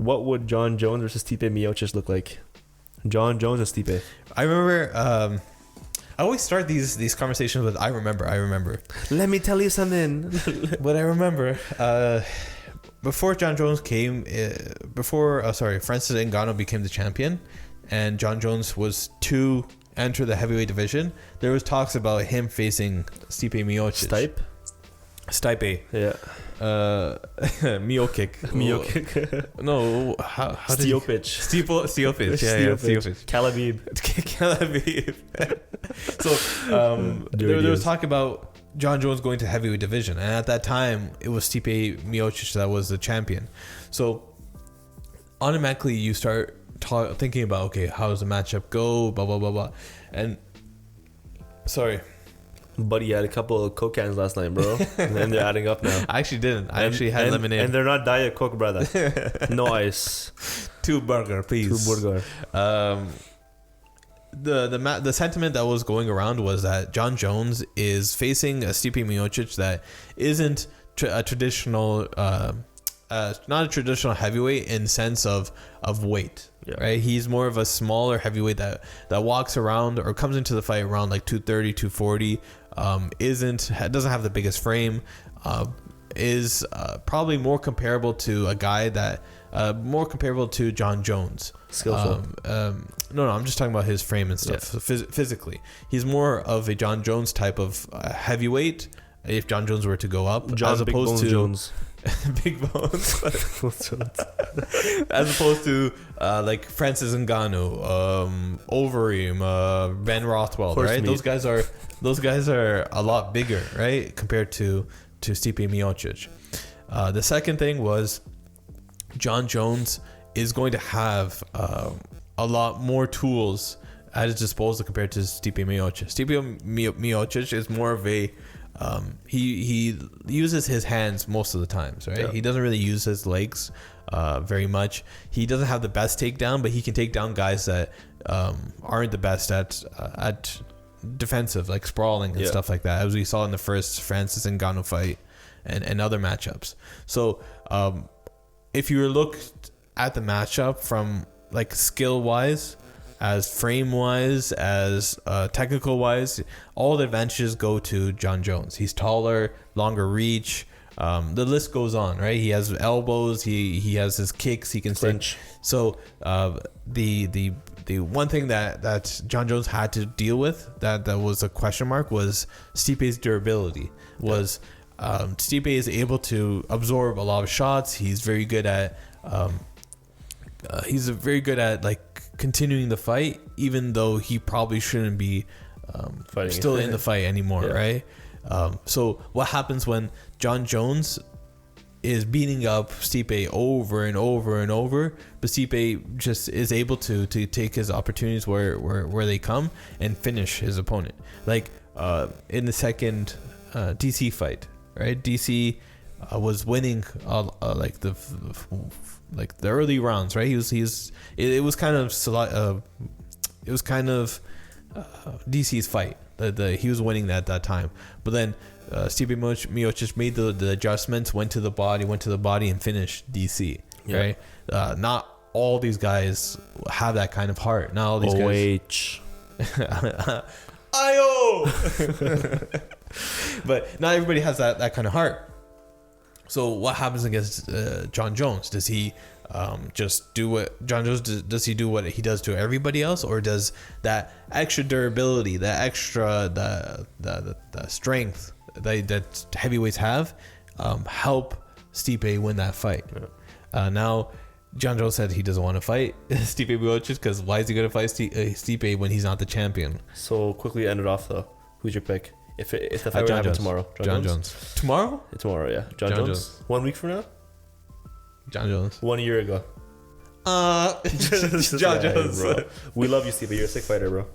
What would Jon Jones versus Stipe Miocic look like? Jon Jones and Stipe. I remember. I always start these conversations with I remember. Let me tell you something. But I remember before Jon Jones came, Francis Ngannou became the champion, and Jon Jones was to enter the heavyweight division. There was talks about him facing Stipe Miocic. Stipe. Yeah. Miocic. No, how Stipe. Stipe. Yeah, Stipe. Calabib. So there was talk about Jon Jones going to heavyweight division, and at that time it was Stipe Miocic that was the champion. So automatically you start thinking about, okay, how does the matchup go? Blah blah blah blah. And sorry. Buddy had a couple of Coke cans last night, bro. And they're adding up now. I actually didn't. I actually had lemonade. And they're not Diet Coke, brother. No ice. 2 burger, please. 2 burger. The sentiment that was going around was that Jon Jones is facing a Stipe Miocic that isn't a traditional, not a traditional heavyweight in sense of weight. Yeah. Right, he's more of a smaller heavyweight that walks around or comes into the fight around like 230, 240. Doesn't have the biggest frame. Is probably more comparable to a guy that more comparable to Jon Jones. Skillful. No, I'm just talking about his frame and stuff. Yeah. Physically, he's more of a Jon Jones type of heavyweight. If Jon Jones were to go up, as opposed to Jones. Big Bones. As opposed to like Francis Ngannou, Overeem, Ben Rothwell, right? Those guys are a lot bigger, right, compared to Stipe Miocic. The second thing was Jon Jones is going to have a lot more tools at his disposal compared to Stipe Miocic. Stipe Miocic is more of a he uses his hands most of the times, right? Yeah. He doesn't really use his legs very much. He doesn't have the best takedown, but he can take down guys that aren't the best at defensive, like sprawling and stuff like that, as we saw in the first Francis Ngannou fight and other matchups. So if you look at the matchup from like skill wise, as frame wise, as technical wise, all the advantages go to Jon Jones. He's taller, longer reach. The list goes on, right? He has elbows. He has his kicks. He can clinch. So the one thing that Jon Jones had to deal with that was a question mark was Stipe's durability. Stipe is able to absorb a lot of shots. He's very good at like continuing the fight, even though he probably shouldn't be still in the fight anymore, right? So what happens when Jon Jones is beating up Stipe over and over and over, but Stipe just is able to take his opportunities where they come and finish his opponent. Like in the second DC fight, right? DC was winning like the early rounds, right? It was kind of DC's fight. He was winning that time, but then Stipe Miocic made the adjustments, went to the body and finished DC. Right? Not all these guys have that kind of heart. Not all these guys. Ayo. But not everybody has that kind of heart. So what happens against Jon Jones? Does he just do what Jon Jones does? He do what he does to everybody else, or does that extra durability, that extra the strength that heavyweights have help Stipe win that fight? Now Jon Jones said he doesn't want to fight Stipe Miocic because why is he going to fight Stipe when he's not the champion? So quickly end it off though. Who's your pick? If the fight would happen tomorrow, Jon Jones. Tomorrow? Tomorrow, yeah. Jon Jones. 1 week from now? Jon Jones. 1 year ago. Jon Jones. Bro. We love you, Steve. You're a sick fighter, bro.